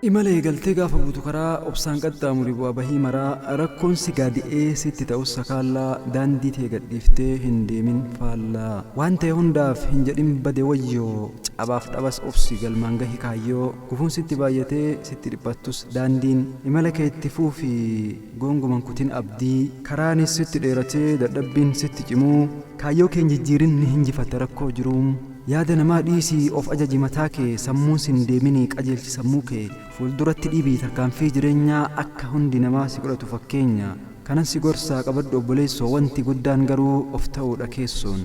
imala eegaltee gaafa buutu karaa obsaan qaxxaamuri bu'aa bahii maraa rakkoon si gaadi'ee sitti ta'us sakaallaa daandii tee gadhiiftee hin deemin faallaa waan ta'e hundaaf hin jedhin bade wayyoo cabaaf dhabas obsi galmaan gahi kaayyoo gufuun sitti baay'atee sitti dhiphattus daandiin imala kee itti fuufi goonguman kutin abdii karaanis sitti dheeratee dadhabbiin sitti cimuu kaayyoo kee jijjiirin ni hinjifatte rakkoo jiruum yaada namaa dhiisii of ajaji mataa kee sammuun sin deeminii qajeelchi sammuu kee fuulduratti dhiibii tarkaanfii jireenyaa akka hundi namaa si godhatu fakkeenya kanan si gorsaa qabadhu obboleessoo wanti guddaan garuu of ta'uudha keessoon.